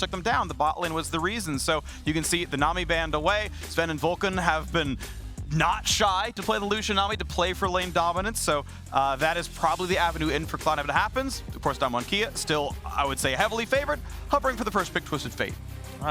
took them down. The bot lane was the reason. So you can see the Nami banned away. Sven and Vulcan have been not shy to play the Lucian Nami, to play for lane dominance. So that is probably the avenue in for Cloud9 if it happens. Of course, DAMWON Kia still, I would say, heavily favored, hovering for the first pick, Twisted Fate.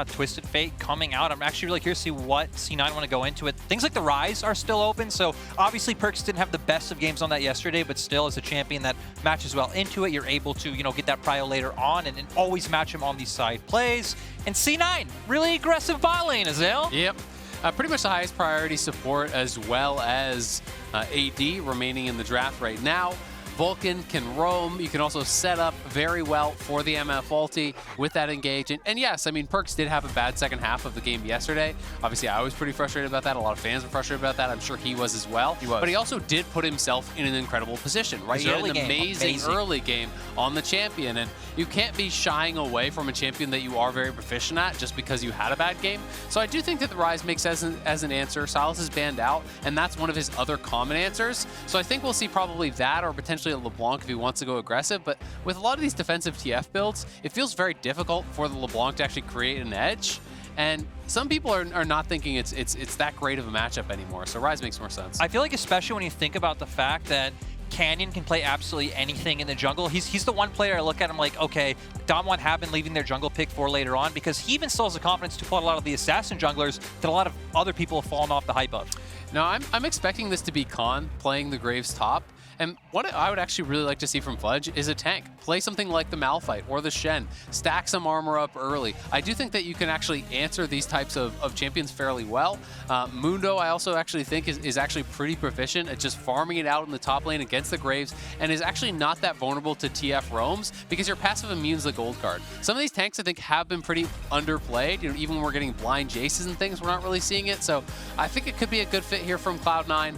Twisted Fate coming out. I'm actually really curious to see what C9 want to go into it. Things like the Rise are still open, so obviously Perkz didn't have the best of games on that yesterday, but still as a champion that matches well into it, you're able to, you know, get that prio later on and always match him on these side plays. And C9, really aggressive bot lane, Azale. Yep. Pretty much the highest priority support as well as AD remaining in the draft right now. Vulcan can roam. You can also set up very well for the MF ulti with that engage. And yes, I mean, Perkz did have a bad second half of the game yesterday. Obviously, I was pretty frustrated about that. A lot of fans were frustrated about that. I'm sure he was as well. He was. But he also did put himself in an incredible position, right? He had an amazing early game on the champion. And you can't be shying away from a champion that you are very proficient at just because you had a bad game. So I do think that the Rise makes sense as an answer. Sylas is banned out, and that's one of his other common answers. So I think we'll see probably that or potentially a LeBlanc if he wants to go aggressive. But with a lot of these defensive TF builds, it feels very difficult for the LeBlanc to actually create an edge. And some people are not thinking it's that great of a matchup anymore. So Rise makes more sense. I feel like especially when you think about the fact that Canyon can play absolutely anything in the jungle. He's the one player I look at him like, okay, DAMWON have been leaving their jungle pick for later on because he even still has the confidence to pull out a lot of the assassin junglers that a lot of other people have fallen off the hype of. Now, I'm expecting this to be Khan playing the Graves top. And what I would actually really like to see from Fledge is a tank. Play something like the Malphite or the Shen. Stack some armor up early. I do think that you can actually answer these types of champions fairly well. Mundo, I also actually think is actually pretty proficient at just farming it out in the top lane against the Graves and is actually not that vulnerable to TF roams because your passive immunes the gold card. Some of these tanks I think have been pretty underplayed. You know, even when we're getting blind Jaces and things, we're not really seeing it. So I think it could be a good fit here from Cloud9.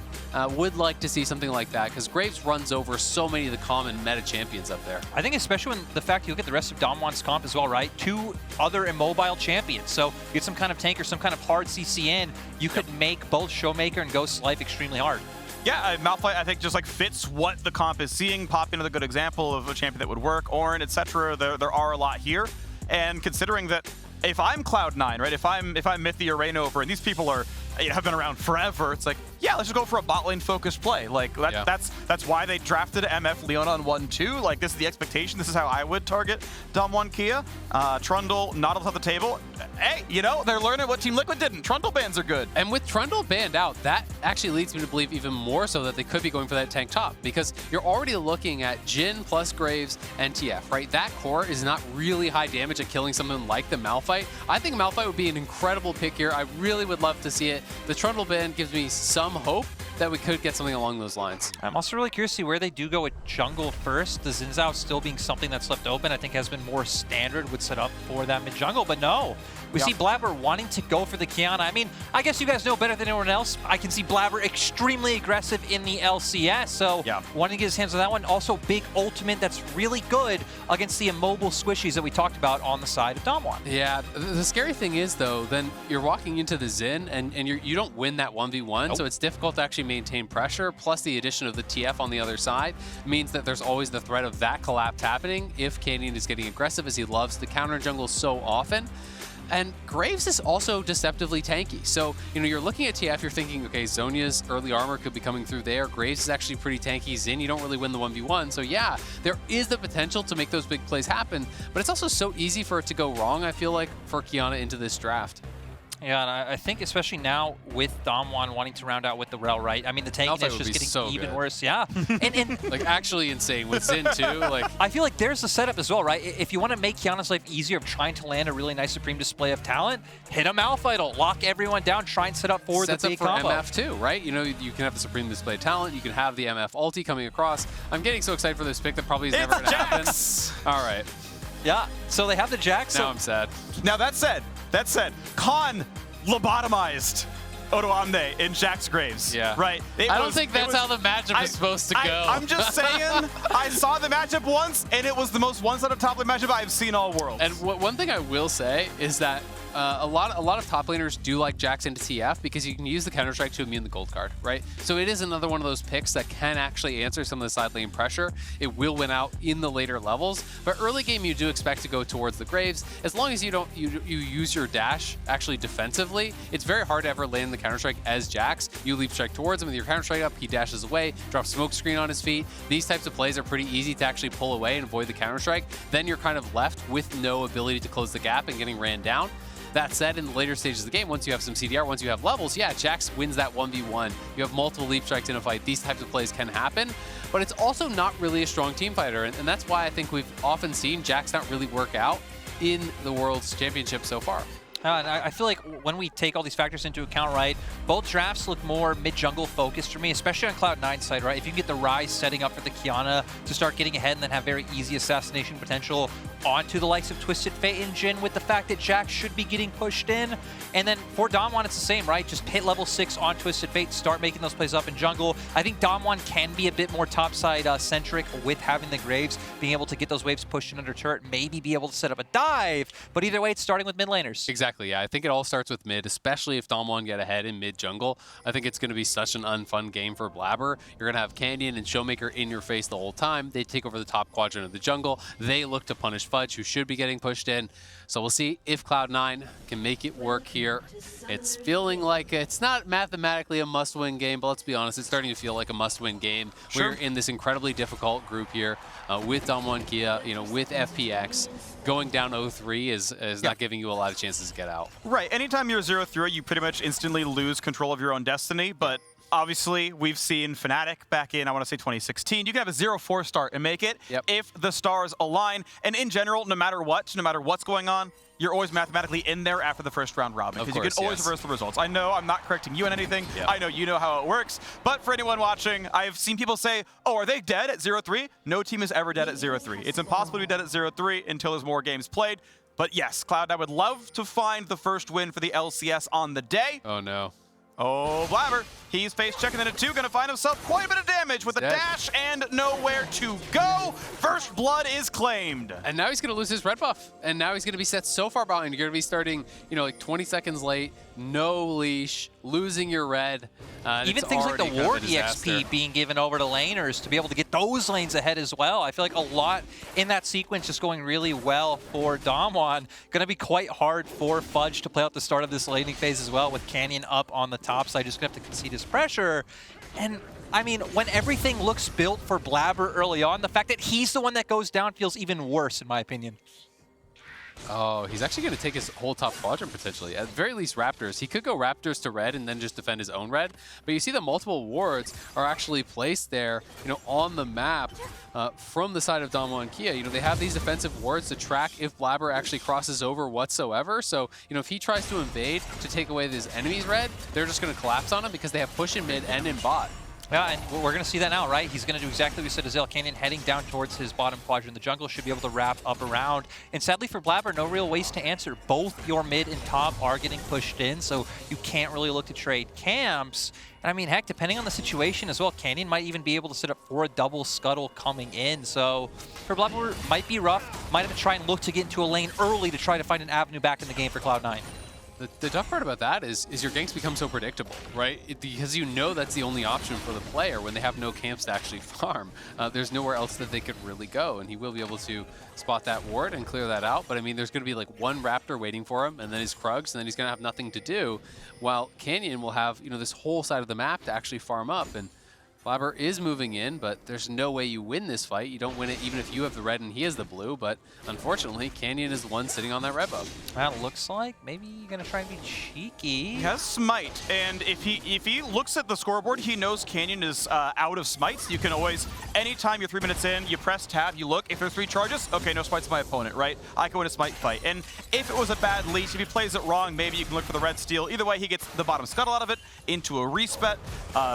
Would like to see something like that because Graves runs over so many of the common meta champions up there. I think especially when the fact you look at the rest of DAMWON's comp as well, right? Two other immobile champions. So you get some kind of tank or some kind of hard CC in, you could make both Showmaker and Ghost's life extremely hard. Yeah, Malphite, I think, just like fits what the comp is seeing. Poppy, another good example of a champion that would work. Orin, etc. There are a lot here. And considering that if I'm Cloud9, right, if I'm Mythi or Rainover, and these people are, you know, have been around forever, it's like, yeah, let's just go for a bot lane focused play. Like that's why they drafted MF Leon on 1-2. Like this is the expectation. This is how I would target DAMWON Kia. Trundle not on the table. Hey, you know, they're learning what Team Liquid didn't. Trundle bans are good. And with Trundle banned out, that actually leads me to believe even more so that they could be going for that tank top because you're already looking at Jhin plus Graves and TF, right? That core is not really high damage at killing someone like the Malphite. I think Malphite would be an incredible pick here. I really would love to see it. The Trundle ban gives me some hope that we could get something along those lines. I'm also really curious to see where they do go with jungle first. The Xin Zhao still being something that's left open, I think has been more standard with set up for that mid-jungle, but no. We see Blabber wanting to go for the Kiana. I mean, I guess you guys know better than anyone else. I can see Blabber extremely aggressive in the LCS, so wanting to get his hands on that one. Also, big ultimate that's really good against the immobile squishies that we talked about on the side of DAMWON. Yeah, the scary thing is, though, then you're walking into the Xin, and you don't win that 1v1, so it's difficult to actually maintain pressure, plus the addition of the TF on the other side means that there's always the threat of that collapse happening if Canyon is getting aggressive, as he loves to counter jungle so often. And Graves is also deceptively tanky. So, you know, you're looking at TF, you're thinking, okay, Zhonya's early armor could be coming through there. Graves is actually pretty tanky. Xin, you don't really win the 1v1. So yeah, there is the potential to make those big plays happen, but it's also so easy for it to go wrong, I feel like, for Kiana into this draft. Yeah, and I think especially now with DAMWON wanting to round out with the Rel, right? I mean, the tankiness just getting so even worse. Yeah. and like, actually insane with Xin, too. Like, I feel like there's the setup as well, right? If you want to make Kiana's life easier of trying to land a really nice Supreme display of talent, hit a Malphite, lock everyone down, try and set up for the big combo. MF, too, right? You know, you can have the Supreme display of talent, you can have the MF ulti coming across. I'm getting so excited for this pick that probably is never going to happen. All right. Yeah, so they have the Jax. Now I'm sad. Now, that said, Khan lobotomized Odoamne in Jax Graves. Yeah. Right? I don't think that's how the matchup is supposed to go. I'm just saying, I saw the matchup once, and it was the most one-sided top lane matchup I've seen all world. And one thing I will say is that a lot of top laners do like Jax into TF because you can use the Counter-Strike to immune the gold card, right? So it is another one of those picks that can actually answer some of the side lane pressure. It will win out in the later levels, but early game you do expect to go towards the Graves. As long as you don't you use your dash actually defensively, it's very hard to ever land the Counter-Strike as Jax. You leap strike towards him with your Counter-Strike up, he dashes away, drops smoke screen on his feet. These types of plays are pretty easy to actually pull away and avoid the Counter-Strike. Then you're kind of left with no ability to close the gap and getting ran down. That said, in the later stages of the game, once you have some CDR, once you have levels, yeah, Jax wins that 1v1. You have multiple leap strikes in a fight. These types of plays can happen, but it's also not really a strong team fighter, and that's why I think we've often seen Jax not really work out in the World's Championship so far. And I feel like when we take all these factors into account, right, both drafts look more mid-jungle focused for me, especially on Cloud9 side, right? If you can get the Ryze setting up for the Qiyana to start getting ahead and then have very easy assassination potential onto the likes of Twisted Fate and Jhin with the fact that Jax should be getting pushed in. And then for DAMWON, it's the same, right? Just hit level 6 on Twisted Fate, start making those plays up in jungle. I think DAMWON can be a bit more topside centric with having the Graves, being able to get those waves pushed in under turret, maybe be able to set up a dive. But either way, it's starting with mid laners. Exactly, yeah. I think it all starts with mid, especially if DAMWON get ahead in mid jungle. I think it's going to be such an unfun game for Blabber. You're going to have Canyon and Showmaker in your face the whole time. They take over the top quadrant of the jungle. They look to punish Fudge, who should be getting pushed in. So we'll see if Cloud9 can make it work here. It's feeling like it's not mathematically a must-win game, but let's be honest, it's starting to feel like a must-win game. Sure. We're in this incredibly difficult group here with DAMWON Kia, with FPX. Going down 0-3 is not giving you a lot of chances to get out. Right. Anytime you're 0-3, you pretty much instantly lose control of your own destiny, but obviously, we've seen Fnatic back in, I want to say 2016. You can have a 0-4 start and make it if the stars align. And in general, no matter what's going on, you're always mathematically in there after the first round robin, because you can always reverse the results. I know I'm not correcting you on anything. I know you know how it works. But for anyone watching, I've seen people say, oh, are they dead at 0-3? No team is ever dead at 0-3. It's impossible to be dead at 0-3 until there's more games played. But yes, Cloud9 would love to find the first win for the LCS on the day. Oh, no. Oh, Blabber, he's face checking in at 2, gonna find himself quite a bit of damage with a dash and nowhere to go. First blood is claimed. And now he's gonna lose his red buff. And now he's gonna be set so far behind. You're gonna be starting, like 20 seconds late, no leash, losing your red. Even things like the ward EXP being given over to laners to be able to get those lanes ahead as well. I feel like a lot in that sequence just going really well for DAMWON. Gonna be quite hard for Fudge to play out the start of this laning phase as well, with Canyon up on the top side, just gonna have to concede his pressure. And I mean, when everything looks built for Blabber early on, the fact that he's the one that goes down feels even worse, in my opinion. Oh, he's actually going to take his whole top quadrant potentially. At the very least, Raptors. He could go Raptors to red and then just defend his own red. But you see the multiple wards are actually placed there, on the map from the side of DAMWON Kia. They have these defensive wards to track if Blabber actually crosses over whatsoever. So, if he tries to invade to take away his enemy's red, they're just going to collapse on him because they have push in mid and in bot. Yeah, and we're going to see that now, right? He's going to do exactly what we said to Zale. Canyon heading down towards his bottom quadrant. The jungle should be able to wrap up around. And sadly for Blabber, no real ways to answer. Both your mid and top are getting pushed in, so you can't really look to trade camps. And I mean, heck, depending on the situation as well, Canyon might even be able to set up for a double scuttle coming in. So for Blabber, might be rough. Might have to try and look to get into a lane early to try to find an avenue back in the game for Cloud9. The tough part about that is your ganks become so predictable, right? Because that's the only option for the player when they have no camps to actually farm. There's nowhere else that they could really go, and he will be able to spot that ward and clear that out. But I mean, there's going to be like one Raptor waiting for him, and then his Krugs, and then he's going to have nothing to do, while Canyon will have this whole side of the map to actually farm up. And Blabber is moving in, but there's no way you win this fight. You don't win it even if you have the red and he has the blue, but unfortunately, Canyon is the one sitting on that red buff. That looks like maybe you're going to try and be cheeky. He has Smite, and if he looks at the scoreboard, he knows Canyon is out of Smites. You can always, anytime you're 3 minutes in, you press tab, you look. If there's 3 charges, okay, no Smites to my opponent, right? I can win a Smite fight. And if it was a bad leash, if he plays it wrong, maybe you can look for the red steal. Either way, he gets the bottom scuttle out of it into a respec.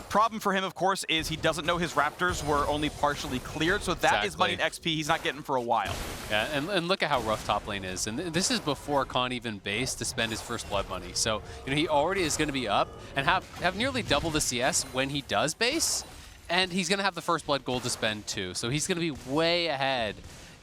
Problem for him, of course, is he doesn't know his Raptors were only partially cleared, so that is money and XP he's not getting for a while. Yeah, and look at how rough top lane is. And this is before Khan even based to spend his first blood money. So, he already is going to be up and have nearly double the CS when he does base. And he's going to have the first blood gold to spend too. So he's going to be way ahead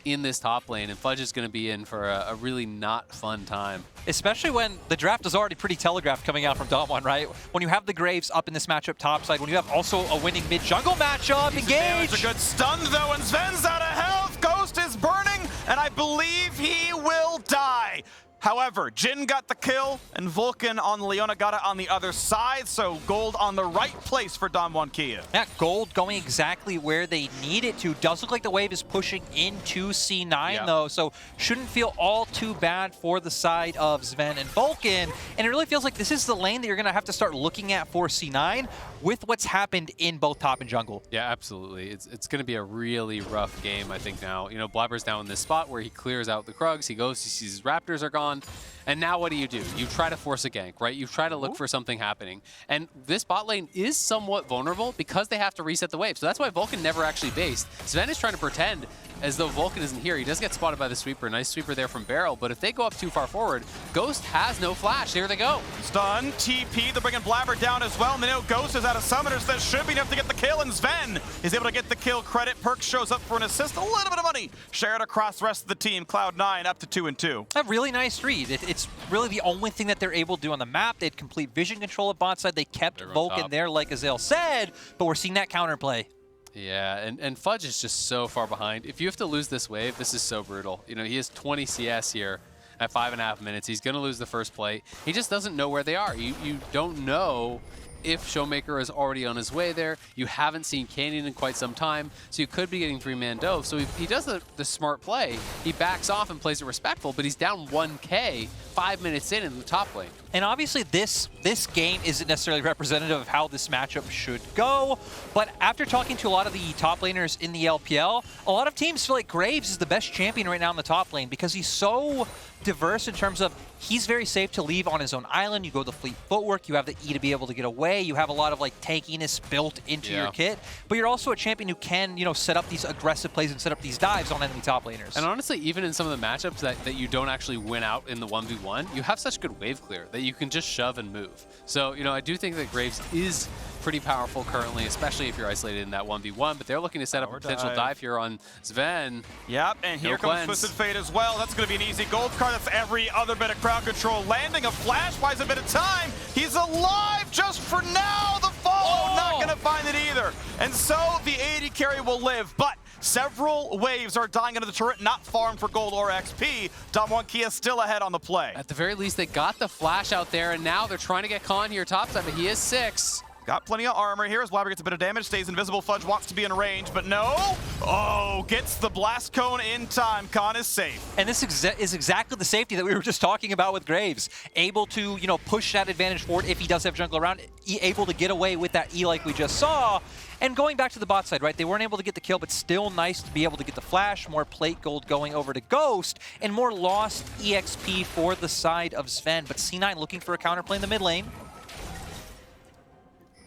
in this top lane, and Fudge is going to be in for a really not fun time. Especially when the draft is already pretty telegraphed coming out from DWG, right? When you have the Graves up in this matchup topside, when you have also a winning mid-jungle matchup, engage! It's a good stun though, and Sven's out of health! Ghost is burning, and I believe he will die! However, Jhin got the kill, and Vulcan on Leona got it on the other side, so gold on the right place for DAMWON Kia. Yeah, gold going exactly where they need it to. Does look like the wave is pushing into C9 though, so shouldn't feel all too bad for the side of Sven and Vulcan. And it really feels like this is the lane that you're gonna have to start looking at for C9 with what's happened in both top and jungle. Yeah, absolutely. It's going to be a really rough game, I think, now. You know, Blabber's now in this spot where he clears out the Krugs, he goes, he sees his Raptors are gone, and now what do? You try to force a gank, right? You try to look for something happening. And this bot lane is somewhat vulnerable because they have to reset the wave. So that's why Vulcan never actually based. Sven is trying to pretend as though Vulcan isn't here. He does get spotted by the sweeper. Nice sweeper there from Barrel, but if they go up too far forward, Ghost has no flash. Here they go. Stun, TP, they're bringing Blabber down as well, and they know Ghost is out of summoners. That should be enough to get the kill, and Sven is able to get the kill credit. Perk shows up for an assist, a little bit of money shared across the rest of the team. Cloud9 up to 2-2. A really nice read. It's really the only thing that they're able to do on the map. They had complete vision control at bot side. They kept Vulcan there, like Azale said, but we're seeing that counterplay. Yeah, and Fudge is just so far behind. If you have to lose this wave, this is so brutal. You know, he has 20 CS here at 5.5 minutes. He's going to lose the first plate. He just doesn't know where they are. You don't know if Showmaker is already on his way there. You haven't seen Canyon in quite some time, so you could be getting 3-man dove. So he does the smart play. He backs off and plays it respectful, but he's down 1K 5 minutes in the top lane. And obviously this game isn't necessarily representative of how this matchup should go, but after talking to a lot of the top laners in the LPL, a lot of teams feel like Graves is the best champion right now in the top lane because he's so diverse in terms of he's very safe to leave on his own island. You go the fleet footwork, you have the E to be able to get away, you have a lot of like tankiness built into your kit, but you're also a champion who can, you know, set up these aggressive plays and set up these dives on enemy top laners. And honestly, even in some of the matchups that you don't actually win out in the 1v1, you have such good wave clear that you can just shove and move. So, you know, I do think that Graves is pretty powerful currently, especially if you're isolated in that 1v1, but they're looking to set up a potential dive here on Sven. Yep, and here comes Twisted Fate as well. That's going to be an easy gold card. That's every other bit of crowd control. Landing a flash buys a bit of time. He's alive just for now. The follow, not going to find it either. And so the AD carry will live, but several waves are dying into the turret, not farmed for gold or XP. DWG Kia still ahead on the play. At the very least, they got the flash out there, and now they're trying to get Khan here topside, but he is 6. Got plenty of armor here as Blabber gets a bit of damage, stays invisible. Fudge wants to be in range, but no. Oh, gets the blast cone in time. Khan is safe. And this is exactly the safety that we were just talking about with Graves. Able to, you know, push that advantage forward if he does have jungle around. Able to get away with that E like we just saw. And going back to the bot side, right? They weren't able to get the kill, but still nice to be able to get the flash. More plate gold going over to Ghost, and more lost EXP for the side of Sven. But C9 looking for a counterplay in the mid lane.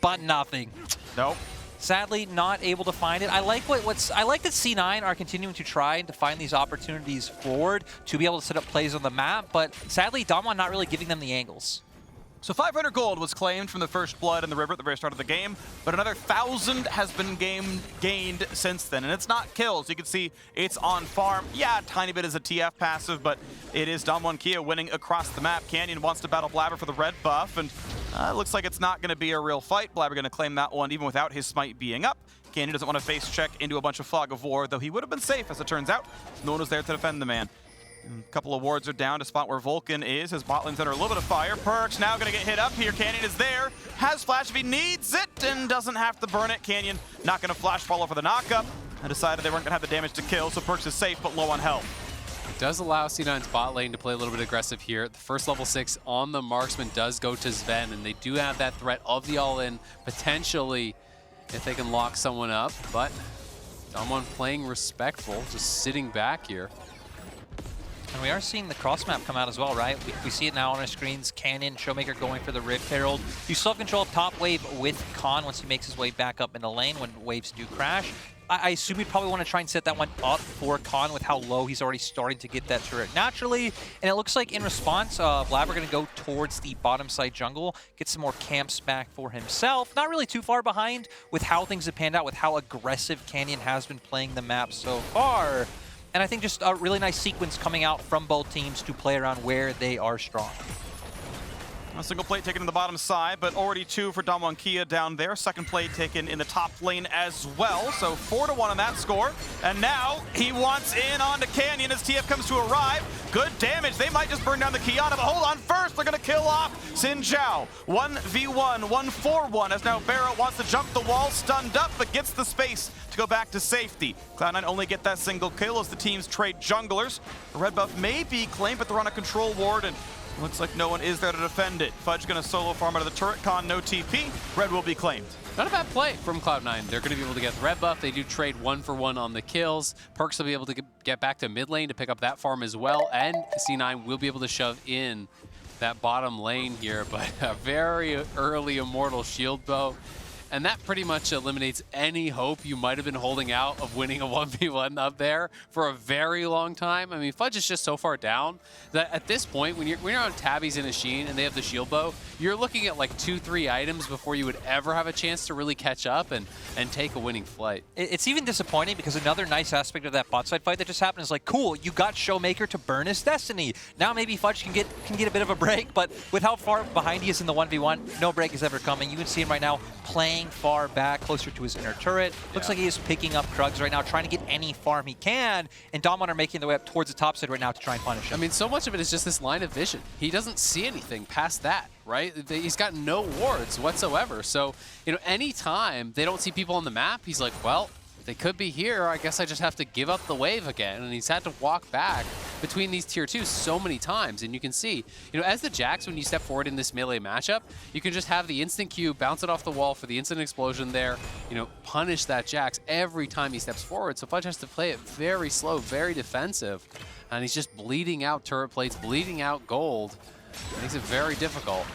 But nothing. Nope. Sadly, not able to find it. I like I like that C9 are continuing to try to find these opportunities forward to be able to set up plays on the map, but sadly, DAMWON not really giving them the angles. So 500 gold was claimed from the first blood in the river at the very start of the game, but another 1,000 has been gained since then, and it's not kills. You can see it's on farm. Yeah, a tiny bit is a TF passive, but it is DWG Kia winning across the map. Canyon wants to battle Blabber for the red buff, and it looks like it's not going to be a real fight. Blabber going to claim that one even without his smite being up. Canyon doesn't want to face check into a bunch of Fog of War, though he would have been safe, as it turns out. No one was there to defend the man. A couple of wards are down to spot where Vulcan is. His bot lane's under a little bit of fire. Perk's now going to get hit up here. Canyon is there. Has flash if he needs it and doesn't have to burn it. Canyon not going to flash follow for the knockup. I decided they weren't going to have the damage to kill, so Perks is safe but low on health. It does allow C9's bot lane to play a little bit aggressive here. The first level 6 on the marksman does go to Sven, and they do have that threat of the all-in potentially if they can lock someone up, but DWG playing respectful, just sitting back here. And we are seeing the cross map come out as well, right? We see it now on our screens. Canyon, Showmaker going for the Rift Herald. You still have control of top wave with Khan once he makes his way back up in the lane when waves do crash. I assume he'd probably want to try and set that one up for Khan with how low he's already starting to get that turret naturally. And it looks like in response, Blabber going to go towards the bottom side jungle, get some more camps back for himself. Not really too far behind with how things have panned out, with how aggressive Canyon has been playing the map so far. And I think just a really nice sequence coming out from both teams to play around where they are strong. A single plate taken in the bottom side, but already 2 for DAMWON Kia down there. Second plate taken in the top lane as well. So 4-1 on that score. And now he wants in onto Canyon as TF comes to arrive. Good damage. They might just burn down the Kiana, but hold on. First, they're going to kill off Xin Zhao. 1v1, 1-4-1 as now Barrow wants to jump the wall, stunned up, but gets the space to go back to safety. Cloud9 only get that single kill as the teams trade junglers. The red buff may be claimed, but they're on a control ward, and looks like no one is there to defend it. Fudge going to solo farm out of the turret. Con, no TP. Red will be claimed. Not a bad play from Cloud9. They're going to be able to get the red buff. They do trade 1-for-1 on the kills. Perkz will be able to get back to mid lane to pick up that farm as well. And C9 will be able to shove in that bottom lane here. But a very early Immortal Shield Bow. And that pretty much eliminates any hope you might have been holding out of winning a 1v1 up there for a very long time. I mean, Fudge is just so far down that at this point, when you're on Tabby's and Ashin and they have the shield bow, you're looking at like 2-3 items before you would ever have a chance to really catch up and take a winning flight. It's even disappointing because another nice aspect of that bot side fight that just happened is like, cool, you got Showmaker to burn his destiny. Now maybe Fudge can get a bit of a break, but with how far behind he is in the 1v1, no break is ever coming. You can see him right now playing far back, closer to his inner turret. Looks like he is picking up Krugs right now, trying to get any farm he can, and DAMWON are making their way up towards the top side right now to try and punish him. I mean, so much of it is just this line of vision. He doesn't see anything past that, right? He's got no wards whatsoever. So, you know, anytime they don't see people on the map, he's like, well, they could be here. I guess I just have to give up the wave again. And he's had to walk back between these tier 2s so many times. And you can see, you know, as the Jax, when you step forward in this melee matchup, you can just have the instant Q, bounce it off the wall for the instant explosion there, you know, punish that Jax every time he steps forward. So Fudge has to play it very slow, very defensive. And he's just bleeding out turret plates, bleeding out gold. It makes it very difficult.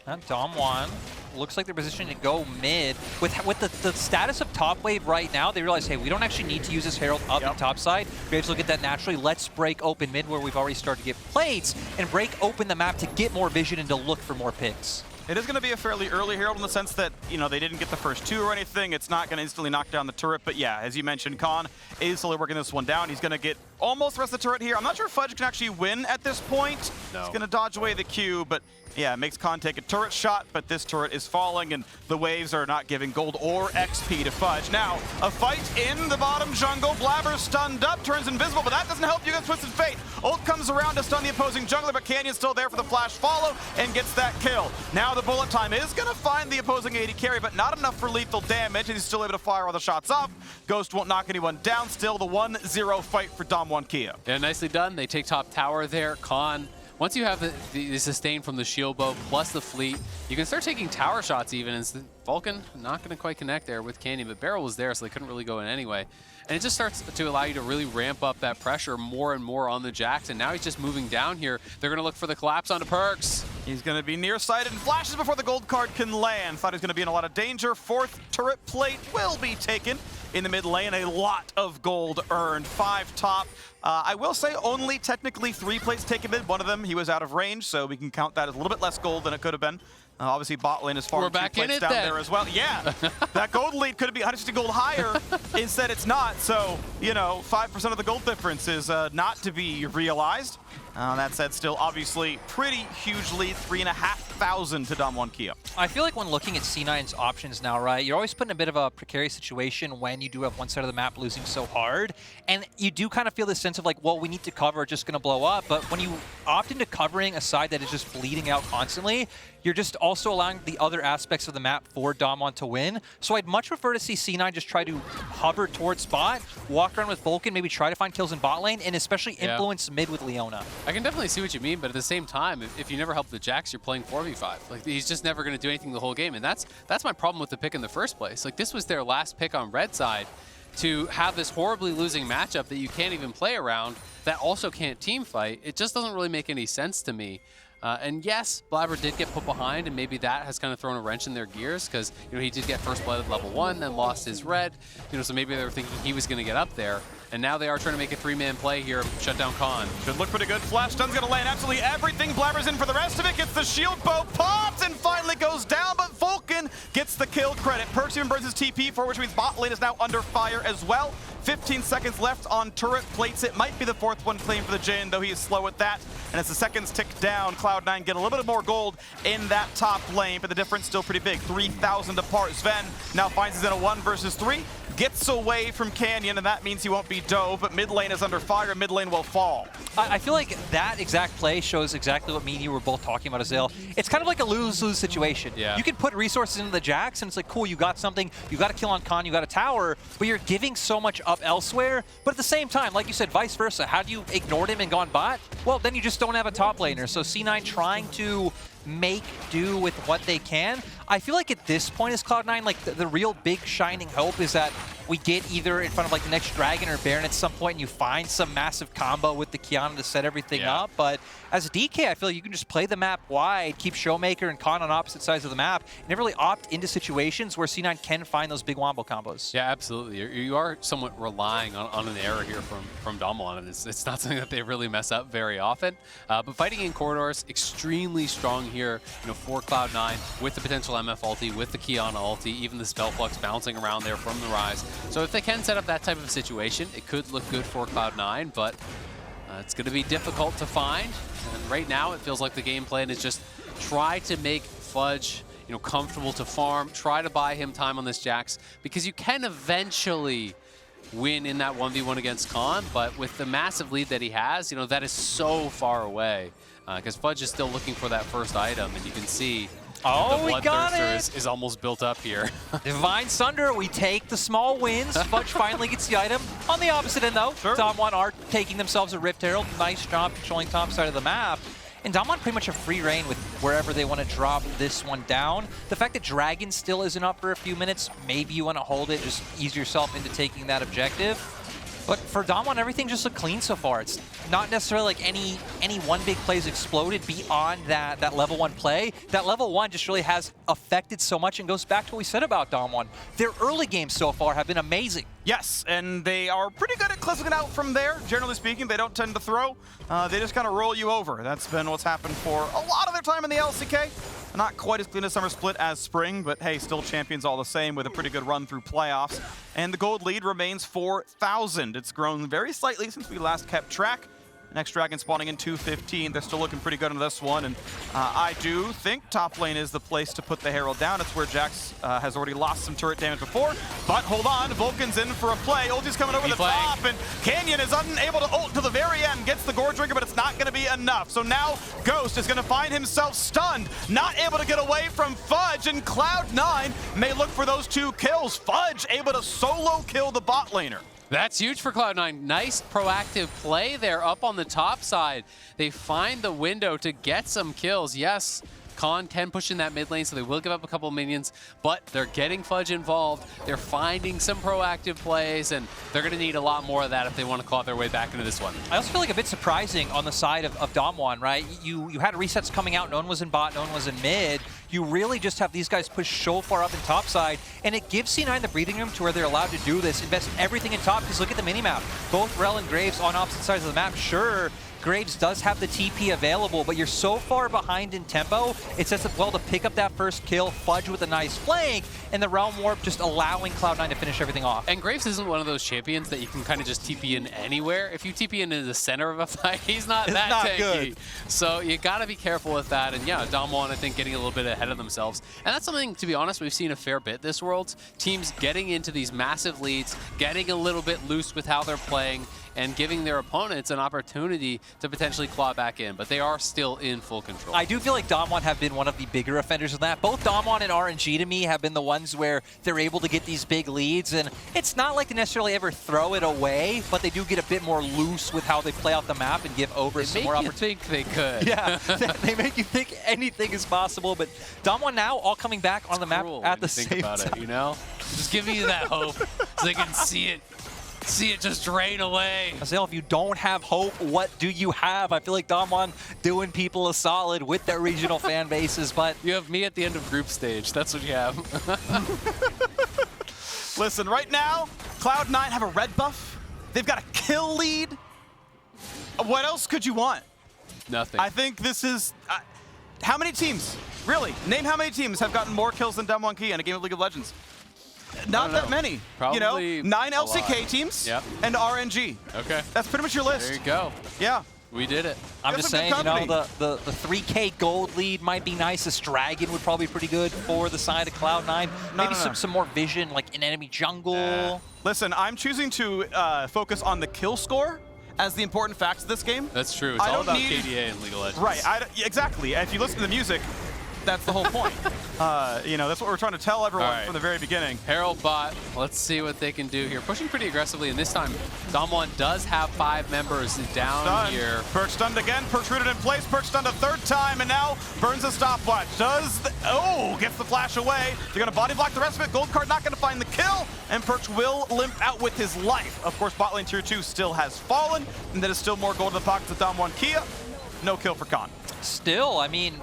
And DAMWON looks like they're positioned to go mid. With the status of top wave right now, they realize, hey, we don't actually need to use this Herald up the top side. Graves will get that naturally. Let's break open mid where we've already started to get plates and break open the map to get more vision and to look for more picks. It is going to be a fairly early Herald in the sense that, you know, they didn't get the first 2 or anything. It's not going to instantly knock down the turret. But yeah, as you mentioned, Khan is slowly working this one down. He's going to get almost the rest of the turret here. I'm not sure if Fudge can actually win at this point. No. He's going to dodge away the Q, but yeah, it makes Khan take a turret shot, but this turret is falling, and the waves are not giving gold or XP to Fudge. Now, a fight in the bottom jungle. Blabber's stunned up, turns invisible, but that doesn't help you against Twisted Fate. Ult comes around to stun the opposing jungler, but Canyon's still there for the flash follow and gets that kill. Now the bullet time is going to find the opposing AD carry, but not enough for lethal damage, and he's still able to fire all the shots off. Ghost won't knock anyone down. Still the 1-0 fight for DAMWON Kia. Yeah, nicely done. They take top tower there. Khan, once you have the sustain from the shield bow plus the fleet, you can start taking tower shots even. And Vulcan not going to quite connect there with Canyon, but Barrel was there, so they couldn't really go in anyway. And it just starts to allow you to really ramp up that pressure more and more on the Jax. And now he's just moving down here. They're going to look for the collapse onto Perkz. He's going to be nearsighted and flashes before the gold card can land. Thought he was going to be in a lot of danger. 4th turret plate will be taken in the mid lane. A lot of gold earned. 5 top. I will say only technically 3 plates taken mid. One of them, he was out of range, so we can count that as a little bit less gold than it could have been. Obviously, bot lane is far 2 plates down there as well. Yeah, that gold lead could be 160 gold higher. Instead, it's not. So, you know, 5% of the gold difference is not to be realized. That said, still obviously pretty huge lead, 3,500 to DAMWON Kia. I feel like when looking at C9's options now, right, you're always put in a bit of a precarious situation when you do have one side of the map losing so hard. And you do kind of feel this sense of like, well, we need to cover, just going to blow up. But when you opt into covering a side that is just bleeding out constantly, you're just also allowing the other aspects of the map for DAMWON to win. So I'd much prefer to see C9 just try to hover towards spot, walk around with Vulcan, maybe try to find kills in bot lane, and especially influence mid with Leona. I can definitely see what you mean, but at the same time, if you never help the Jax, you're playing 4v5. Like, he's just never going to do anything the whole game, and that's my problem with the pick in the first place. Like, this was their last pick on red side to have this horribly losing matchup that you can't even play around, that also can't team fight. It just doesn't really make any sense to me. And yes, Blabber did get put behind, and maybe that has kind of thrown a wrench in their gears because, you know, he did get first blood at level 1, then lost his red. You know, so maybe they were thinking he was going to get up there. And now they are trying to make a 3-man play here, shut down Khan. Should look pretty good. Flash stun's going to land absolutely everything. Blabber's in for the rest of it. Gets the shield bow, pops, and finally goes down. But Vulcan gets the kill credit. Perks even burns his TP for, which means bot lane is now under fire as well. 15 seconds left on turret, plates it. Might be the 4th one claimed for the Jhin, though he is slow at that. And as the seconds tick down, Cloud9 get a little bit more gold in that top lane, but the difference still pretty big. 3,000 apart. Sven now finds he's in a 1 versus 3. Gets away from Canyon, and that means he won't be dove, but mid lane is under fire. Mid lane will fall. I feel like that exact play shows exactly what me and you were both talking about, Azale. It's kind of like a lose-lose situation. Yeah. You can put resources into the Jax, and it's like, cool, you got something, you got a kill on Khan, you got a tower, but you're giving so much up elsewhere. But at the same time, like you said, vice versa. Had you ignored him and gone bot, well, then you just don't have a top laner. So C9 trying to make do with what they can. I feel like at this point as Cloud9, like the real big shining hope is that we get either in front of like the next Dragon or Baron at some point and you find some massive combo with the Kiana to set everything up. But as a DK, I feel like you can just play the map wide, keep Showmaker and Khan on opposite sides of the map, and never really opt into situations where C9 can find those big wombo combos. Yeah, absolutely. You are somewhat relying on an error here from DWG, and it's not something that they really mess up very often. But fighting in corridors, extremely strong here, for Cloud9 with the potential MF ulti, with the Kiana ulti, even the Spell Flux bouncing around there from the Rise. So if they can set up that type of situation, it could look good for Cloud9, but it's going to be difficult to find. And right now, it feels like the game plan is just try to make Fudge, comfortable to farm, try to buy him time on this Jax, because you can eventually win in that 1v1 against Khan, but with the massive lead that he has, that is so far away. Because Fudge is still looking for that first item, and you can see the Bloodthirster is almost built up here. Divine Sunder, we take the small wins. Fudge finally gets the item. On the opposite end, though, DWG are taking themselves a Rift Herald. Nice job controlling top side of the map. And DWG pretty much have free reign with wherever they want to drop this one down. The fact that Dragon still isn't up for a few minutes, maybe you want to hold it, just ease yourself into taking that objective. But for DWG, everything just looked clean so far. It's not necessarily like any one big play's exploded beyond that level 1 play. That level 1 just really has affected so much and goes back to what we said about DWG. Their early games so far have been amazing. Yes, and they are pretty good at closing it out from there. Generally speaking, they don't tend to throw. They just kind of roll you over. That's been what's happened for a lot of their time in the LCK. Not quite as clean a summer split as spring, but hey, still champions all the same with a pretty good run through playoffs. And the gold lead remains 4,000. It's grown very slightly since we last kept track. Next Dragon spawning in 2:15. They're still looking pretty good on this one, and I do think top lane is the place to put the Herald down. It's where Jax has already lost some turret damage before. But hold on, Vulcan's in for a play. Ulti's coming over the top, and Canyon is unable to ult to the very end. Gets the Gore Drinker, but it's not going to be enough. So now Ghost is going to find himself stunned, not able to get away from Fudge, and Cloud9 may look for those 2 kills. Fudge able to solo kill the bot laner. That's huge for Cloud9. Nice proactive play there up on the top side. They find the window to get some kills. Yes, Khan can push in that mid lane, so they will give up a couple of minions, but they're getting Fudge involved. They're finding some proactive plays, and they're going to need a lot more of that if they want to claw their way back into this one. I also feel like a bit surprising on the side of DWG, right? You had resets coming out. No one was in bot, no one was in mid. You really just have these guys push so far up in top side, and it gives C9 the breathing room to where they're allowed to do this, invest everything in top, because look at the minimap. Both Rel and Graves on opposite sides of the map. Sure, Graves does have the TP available, but you're so far behind in tempo, it sets up well to pick up that first kill, Fudge with a nice flank, and the Realm Warp just allowing Cloud9 to finish everything off. And Graves isn't one of those champions that you can kind of just TP in anywhere. If you TP into the center of a fight, he's not that tanky. Good. So you got to be careful with that. And yeah, DWG, I think, getting a little bit ahead of themselves. And that's something, to be honest, we've seen a fair bit this Worlds. Teams getting into these massive leads, getting a little bit loose with how they're playing, and giving their opponents an opportunity to potentially claw back in, but they are still in full control. I do feel like DWG have been one of the bigger offenders of that. Both DWG and RNG to me have been the ones where they're able to get these big leads, and it's not like they necessarily ever throw it away, but they do get a bit more loose with how they play out the map and give over some more opportunity. They think they could. Yeah, they make you think anything is possible, but DWG now all coming back on the map at the same time. Think about it, Just give me that hope so they can see it just drain away. Azale, if you don't have hope, what do you have? I feel like DWG doing people a solid with their regional fan bases, but... You have me at the end of group stage. That's what you have. Listen, right now, Cloud9 have a red buff. They've got a kill lead. What else could you want? Nothing. I think this is... how many teams Really, name how many teams have gotten more kills than DWG in a game of League of Legends. Not that many. Probably 9 LCK teams and RNG. Okay. That's pretty much your list. There you go. Yeah. We did it. I'm just saying, the 3K gold lead might be nice. This Dragon would probably be pretty good for the side of Cloud9. Maybe some more vision, like in enemy jungle. Listen, I'm choosing to focus on the kill score as the important facts of this game. That's true. It's all about KDA and League of Legends. Right. Exactly. If you listen to the music, that's the whole point. That's what we're trying to tell everyone from the very beginning. Herald bot, let's see what they can do here. Pushing pretty aggressively, and this time, DAMWON does have 5 members down here. Perch stunned again, Perch rooted in place, Perch stunned a 3rd time, and now burns a stopwatch. Gets the flash away. They're gonna body block the rest of it. Gold card not gonna find the kill, and Perch will limp out with his life. Of course, bot lane tier 2 still has fallen, and there is still more gold in the pockets of DAMWON Kia. No kill for Khan. Still, I mean,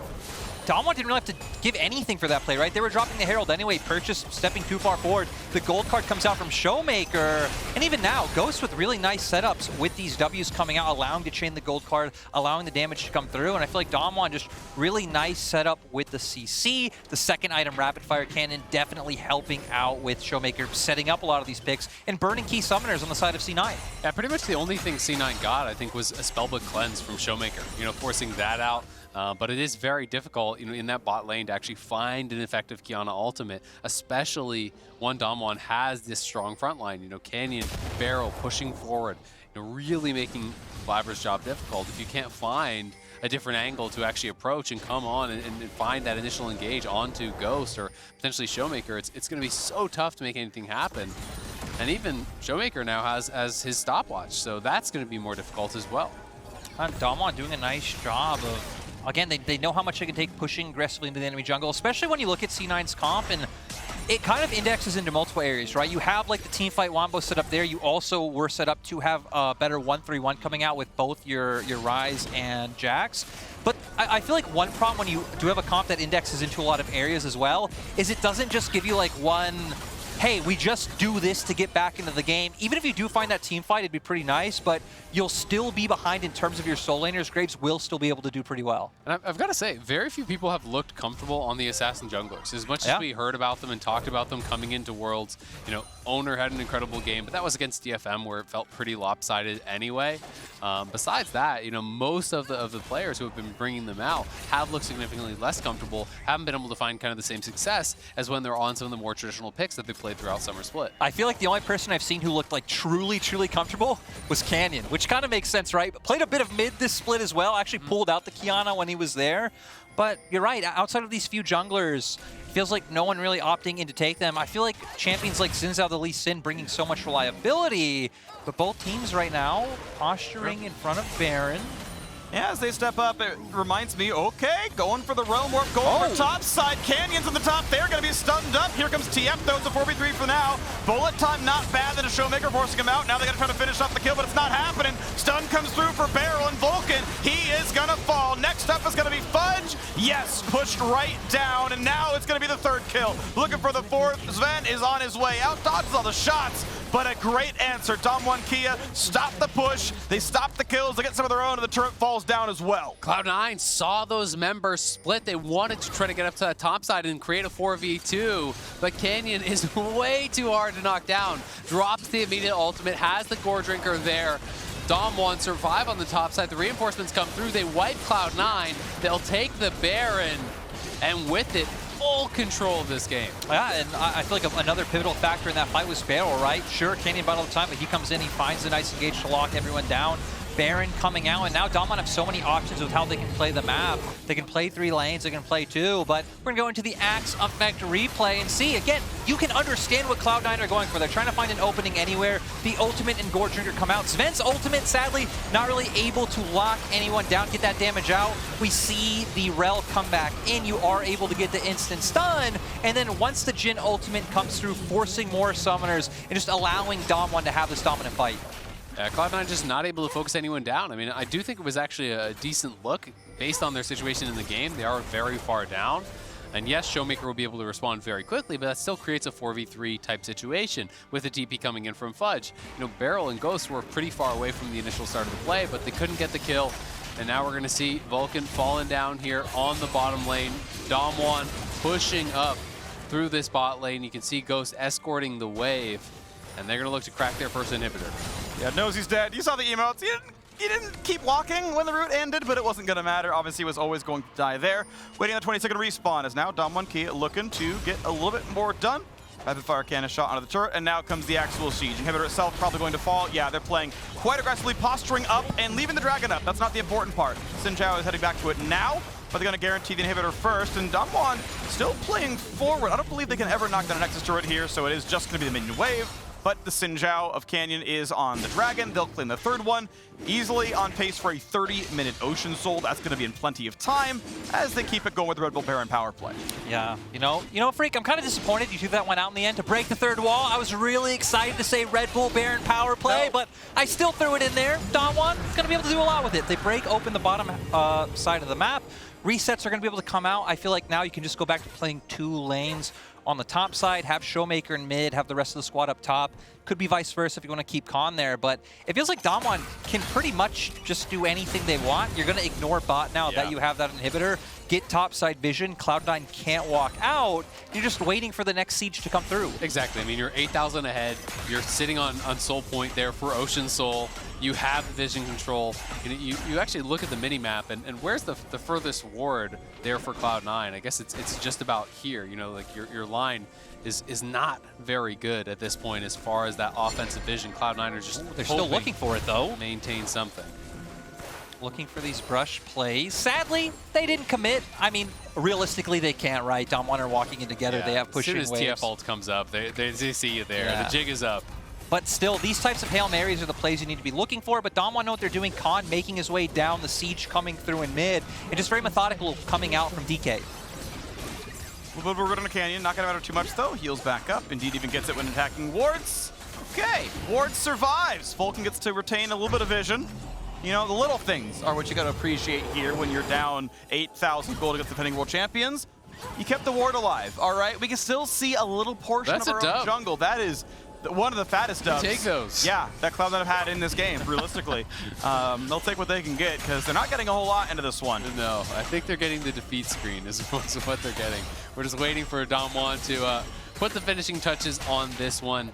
DAMWON didn't really have to give anything for that play, right? They were dropping the Herald anyway. Purchase stepping too far forward. The gold card comes out from Showmaker. And even now, Ghost with really nice setups with these Ws coming out, allowing to chain the gold card, allowing the damage to come through. And I feel like DAMWON just really nice setup with the CC. The second item, Rapid Fire Cannon, definitely helping out with Showmaker, setting up a lot of these picks and burning key summoners on the side of C9. Yeah, pretty much the only thing C9 got, I think, was a Spellbook Cleanse from Showmaker. Forcing that out. But it is very difficult, in that bot lane to actually find an effective Qiyana ultimate, especially when DAMWON has this strong front line. Canyon, Barrel pushing forward, really making Blabber's job difficult. If you can't find a different angle to actually approach and come on and find that initial engage onto Ghost or potentially Showmaker, it's going to be so tough to make anything happen. And even Showmaker now has his stopwatch, so that's going to be more difficult as well. And DAMWON doing a nice job of, again, they know how much they can take pushing aggressively into the enemy jungle, especially when you look at C9's comp, and it kind of indexes into multiple areas, right? You have like the teamfight Wombo set up there. You also were set up to have a better 1-3-1 coming out with both your Ryze and Jax. But I feel like one problem when you do have a comp that indexes into a lot of areas as well is it doesn't just give you like one, hey, we just do this to get back into the game. Even if you do find that team fight, it'd be pretty nice, but you'll still be behind in terms of your soul laners. Graves will still be able to do pretty well. And I've got to say, very few people have looked comfortable on the Assassin junglers. As much as we heard about them and talked about them coming into Worlds, Owner had an incredible game, but that was against DFM where it felt pretty lopsided anyway. Besides that, most of the players who have been bringing them out have looked significantly less comfortable, haven't been able to find kind of the same success as when they're on some of the more traditional picks that they played throughout Summer Split. I feel like the only person I've seen who looked like truly comfortable was Canyon, which kind of makes sense, right? But played a bit of mid this split as well, actually pulled out the Qiyana when he was there. But you're right, outside of these few junglers, feels like no one really opting in to take them. I feel like champions like Xin Zhao, the Lee Sin, bringing so much reliability, but both teams right now posturing in front of Baron. Yeah, as they step up, it reminds me, okay, going for the Realm Warp, going for top side. Canyons on the top, they're going to be stunned up. Here comes TF, though, it's a 4v3 for now. Bullet time, not bad, then a Showmaker forcing him out. Now they got to try to finish off the kill, but it's not happening. Stun comes through for Barrel and Vulcan. He is going to fall. Next up is going to be Fudge. Yes, pushed right down, and now it's going to be the 3rd kill. Looking for the 4th. Sven is on his way out, dodges all the shots. But a great answer. DAMWON Kia stop the push. They stop the kills. They get some of their own, and the turret falls down as well. Cloud9 saw those members split. They wanted to try to get up to that top side and create a 4v2, but Canyon is way too hard to knock down. Drops the immediate ultimate, has the Gore Drinker there. DAMWON survive on the top side. The reinforcements come through. They wipe Cloud9. They'll take the Baron, and with it, full control of this game. Yeah, and I feel like another pivotal factor in that fight was Barrel, right? Sure, Canyon bought all the time, but he comes in, he finds a nice engage to lock everyone down. Baron coming out, and now DAMWON have so many options with how they can play the map. They can play 3 lanes, they can play 2, but we're gonna go into the Axe Effect replay and see, again, you can understand what Cloud9 are going for. They're trying to find an opening anywhere. The ultimate and Gore Drinker come out. Sven's ultimate, sadly, not really able to lock anyone down, get that damage out. We see the Rel come back in. You are able to get the instant stun, and then once the Jhin ultimate comes through, forcing more summoners and just allowing DAMWON to have this dominant fight. Cloud9 just not able to focus anyone down. I mean, I do think it was actually a decent look based on their situation in the game. They are very far down. And yes, Showmaker will be able to respond very quickly, but that still creates a 4v3 type situation with the TP coming in from Fudge. Barrel and Ghost were pretty far away from the initial start of the play, but they couldn't get the kill. And now we're going to see Vulcan falling down here on the bottom lane. DAMWON pushing up through this bot lane. You can see Ghost escorting the wave. And they're going to look to crack their first inhibitor. Yeah, Nosy's dead. You saw the emotes. He didn't keep walking when the route ended, but it wasn't going to matter. Obviously, he was always going to die there. Waiting on the 20-second respawn is now DAMWON Kia looking to get a little bit more done. Rapid fire cannon shot onto the turret, and now comes the actual siege. Inhibitor itself probably going to fall. Yeah, they're playing quite aggressively, posturing up and leaving the dragon up. That's not the important part. Xin Zhao is heading back to it now, but they're going to guarantee the inhibitor first, and DAMWON still playing forward. I don't believe they can ever knock down a Nexus turret here, so it is just going to be the minion wave. But the Xin Zhao of Canyon is on the dragon. They'll claim the third one. Easily on pace for a 30-minute Ocean Soul. That's going to be in plenty of time as they keep it going with the Red Bull Baron power play. Yeah, you know, Freak, I'm kind of disappointed you two that went out in the end to break the third wall. I was really excited to say Red Bull Baron power play, but I still threw it in there. DAMWON is going to be able to do a lot with it. They break open the bottom side of the map. Resets are going to be able to come out. I feel like now you can just go back to playing 2 lanes on the top side, have Showmaker in mid, have the rest of the squad up top. Could be vice versa if you want to keep Khan there, but it feels like DAMWON can pretty much just do anything they want. You're going to ignore bot now that you have that inhibitor. Get topside vision. Cloud9 can't walk out. You're just waiting for the next siege to come through. Exactly. I mean, you're 8,000 ahead. You're sitting on Soul Point there for Ocean Soul. You have the vision control. You actually look at the mini-map, and where's the furthest ward there for Cloud9? I guess it's just about here. You know, like your line is not very good at this point as far as that offensive vision. Cloud9 are just they're still looking for it, though. Maintain something. Looking for these brush plays. Sadly, they didn't commit. I mean, realistically, they can't, right? DAMWON are walking in together. Yeah, they have pushing waves. As soon as TF ult comes up, they see you there. Yeah. The jig is up. But still, these types of Hail Marys are the plays you need to be looking for, but DAMWON know what they're doing. Khan making his way down, the siege coming through in mid, and just very methodical coming out from DK. A little bit of a root on the canyon, not going to matter too much though. Heals back up, indeed even gets it when attacking wards. Okay, Ward survives. Vulcan gets to retain a little bit of vision. You know, the little things are what you got to appreciate here when you're down 8,000 gold against defending world champions. You kept the ward alive, all right? We can still see a little portion of our own jungle. That is one of the fattest dubs. Take those. Yeah, that Cloud9 have had in this game, realistically. They'll take what they can get because they're not getting a whole lot into this one. No, I think they're getting the defeat screen is what they're getting. We're just waiting for DAMWON to put the finishing touches on this one.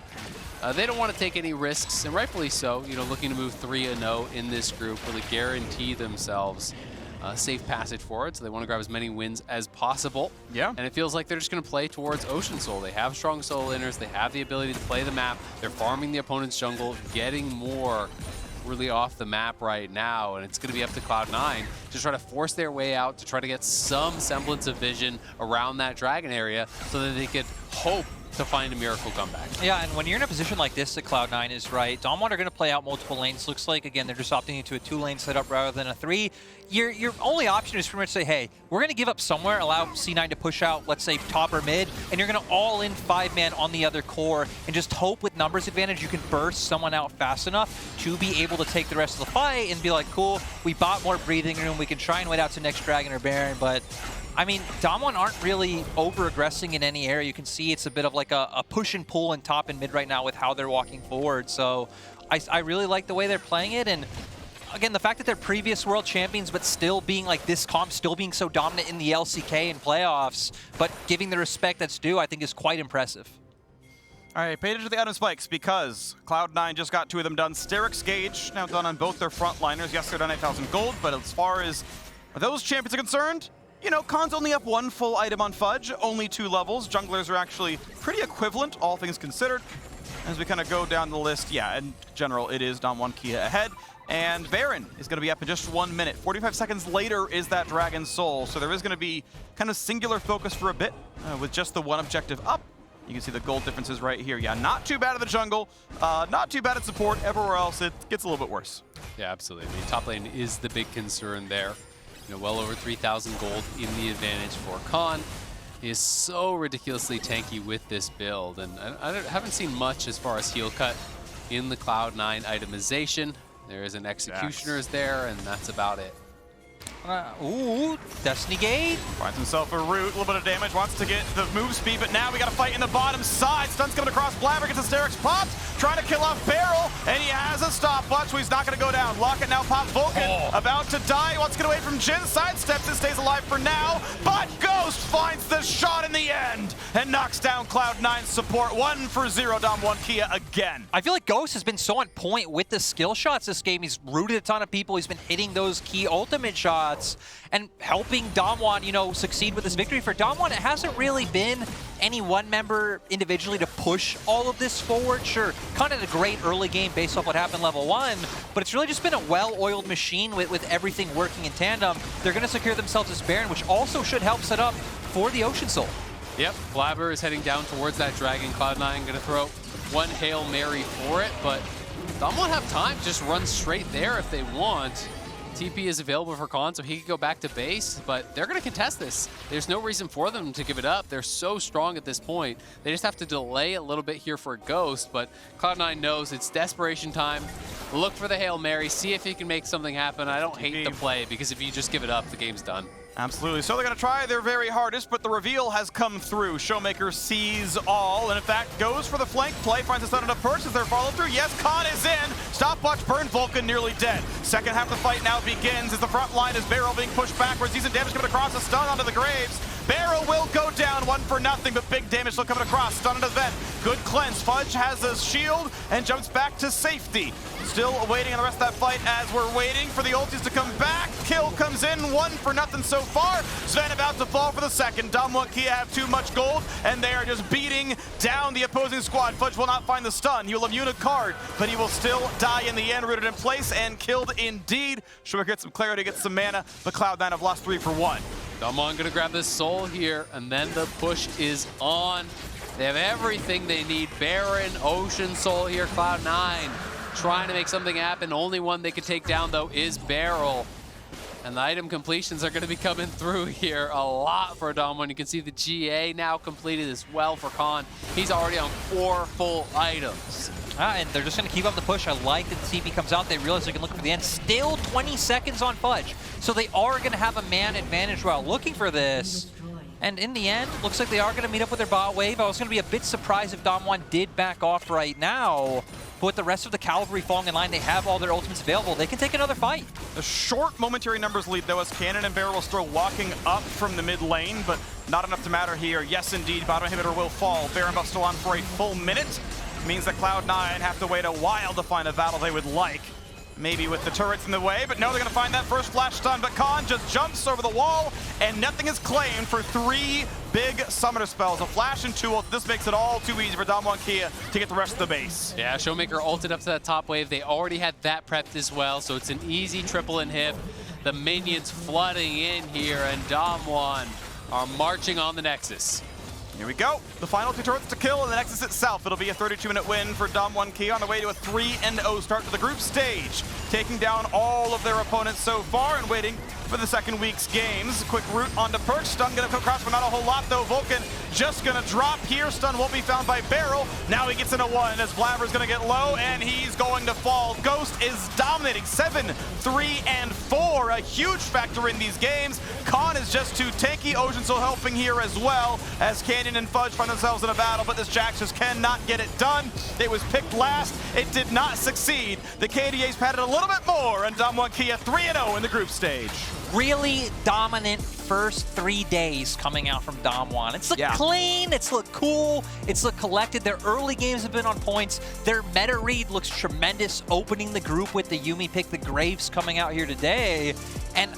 They don't want to take any risks, and rightfully so. You know, looking to move 3-0 in this group, really guarantee themselves safe passage forward. So they want to grab as many wins as possible. Yeah. And it feels like they're just going to play towards Ocean Soul. They have strong soul inners. They have the ability to play the map. They're farming the opponent's jungle, getting more really off the map right now, and it's going to be up to Cloud9 to try to force their way out, to try to get some semblance of vision around that dragon area so that they could hope to find a miracle comeback. Yeah, and when you're in a position like this that Cloud9 is, right, DAMWON are going to play out multiple lanes. Looks like, again, they're just opting into a 2-lane setup rather than a 3. Your only option is pretty much say, hey, we're going to give up somewhere, allow C9 to push out, let's say, top or mid, and you're going to all-in 5-man on the other core and just hope with numbers advantage you can burst someone out fast enough to be able to take the rest of the fight and be like, cool, we bought more breathing room, we can try and wait out to next Dragon or Baron, but I mean, DAMWON aren't really over-aggressing in any area. You can see it's a bit of like a push and pull in top and mid right now with how they're walking forward. So I really like the way they're playing it. And again, the fact that they're previous world champions, but still being like this comp, still being so dominant in the LCK and playoffs, but giving the respect that's due, I think is quite impressive. All right, pay attention to the item spikes because Cloud9 just got 2 of them done. Sterix Gage now done on both their frontliners. Yes, they're done 8,000 gold, but as far as those champions are concerned, you know, Khan's only up 1 full item on Fudge, only 2 levels. Junglers are actually pretty equivalent, all things considered. As we kind of go down the list, yeah, in general, it is DAMWON Kia ahead. And Baron is going to be up in just 1 minute. 45 seconds later is that Dragon Soul. So there is going to be kind of singular focus for a bit with just the 1 objective up. You can see the gold differences right here. Yeah, not too bad at the jungle, not too bad at support. Everywhere else, it gets a little bit worse. Yeah, absolutely. I mean, top lane is the big concern there. You know, well over 3,000 gold in the advantage for Khan. He is so ridiculously tanky with this build, and I haven't seen much as far as heal cut in the Cloud9 itemization. There is an Executioner's there, and that's about it. Ooh, Destiny Gate. Finds himself a root, a little bit of damage, wants to get the move speed, but now we got to fight in the bottom side. Stun's coming across, Blabber gets the Sterix popped, trying to kill off Barrel. and he has a stopwatch, so he's not going to go down. Locket now pop Vulcan, about to die. Wants to get away from Jin, sidesteps it, stays alive for now, but Ghost finds the shot in the end and knocks down Cloud9 support. 1-0 DAMWON Kia again. I feel like Ghost has been so on point with the skill shots this game. He's rooted a ton of people. He's been hitting those key ultimate shots and helping DAMWON, you know, succeed with this victory. For DAMWON, it hasn't really been any one member individually to push all of this forward. Sure, kind of a great early game based off what happened level 1, but it's really just been a well-oiled machine with everything working in tandem. They're going to secure themselves as Baron, which also should help set up for the Ocean Soul. Yep, Blabber is heading down towards that Dragon. Cloud9 going to throw one Hail Mary for it, but DAMWON have time to just run straight there if they want. TP is available for Khan, so he can go back to base, but they're going to contest this. There's no reason for them to give it up. They're so strong at this point. They just have to delay a little bit here for Ghost, but Cloud9 knows it's desperation time. Look for the Hail Mary, see if he can make something happen. I don't hate the play, because if you just give it up, the game's done. Absolutely. So they're going to try their very hardest, but the reveal has come through. Showmaker sees all, and in fact goes for the flank play, finds a stun on a perch. Is there follow through? Yes, Khan is in. Stopwatch burn, Vulcan nearly dead. Second half of the fight now begins as the front line is Barrel being pushed backwards. Decent damage coming across, a stun onto the Graves. Barrel will go down, 1-0, but big damage still coming across. Stun into the vent. Good cleanse. Fudge has a shield and jumps back to safety. Still waiting on the rest of that fight as we're waiting for the ultis to come back. Kill comes in, 1-0 so far. Sven about to fall for the second. DAMWON Kia have too much gold, and they are just beating down the opposing squad. Fudge will not find the stun. He will immune a card, but he will still die in the end, rooted in place and killed indeed. Showmaker gets some clarity, gets some mana, but Cloud9 have lost 3 for 1. DAMWON gonna grab this soul here, and then the push is on. They have everything they need. Baron, Ocean Soul here, Cloud9 trying to make something happen. Only one they could take down, though, is Barrel. And the item completions are gonna be coming through here a lot for DAMWON. You can see the GA now completed as well for Khan. He's already on 4 full items. And they're just going to keep up the push. I like that the CP comes out. They realize they can look for the end. Still 20 seconds on Fudge. So they are going to have a man advantage while looking for this. And in the end, looks like they are going to meet up with their bot wave. I was going to be a bit surprised if DAMWON did back off right now. But with the rest of the cavalry falling in line, they have all their ultimates available. They can take another fight. A short momentary numbers lead, though, as Cannon and Barrel will still walking up from the mid lane, but not enough to matter here. Yes, indeed, bottom inhibitor will fall. Baron buff still on for a full minute. Means that Cloud9 have to wait a while to find a battle they would like. Maybe with the turrets in the way, but no, they're going to find that first flash stun. But Khan just jumps over the wall, and nothing is claimed for 3 big summoner spells. A flash and 2 ult. This makes it all too easy for DAMWON Kia to get the rest of the base. Yeah, Showmaker ulted up to that top wave. They already had that prepped as well, so it's an easy triple inhib. The minions flooding in here, and DAMWON are marching on the Nexus. Here we go. The final 2 turrets to kill, and the Nexus itself. It'll be a 32-minute win for DAMWON Kia on the way to a 3-0 start to the group stage. Taking down all of their opponents so far and waiting for the second week's games. Quick route onto Perch. Stun gonna come across, but not a whole lot though. Vulcan just gonna drop here. Stun won't be found by Barrel. Now he gets in a 1 as Blabber's gonna get low, and he's going to fall. Ghost is dominating 7, 3, and 4. A huge factor in these games. Khan is just too tanky. Ocean Soul helping here as well as Canyon and Fudge find themselves in a battle, but this Jax just cannot get it done. It was picked last. It did not succeed. The KDA's padded a little bit more, and DAMWON Kia 3-0 in the group stage. Really dominant first 3 days coming out from DAMWON. It's looked clean, it's looked cool, it's looked collected. Their early games have been on points. Their meta read looks tremendous, opening the group with the Yuumi pick, the Graves coming out here today. And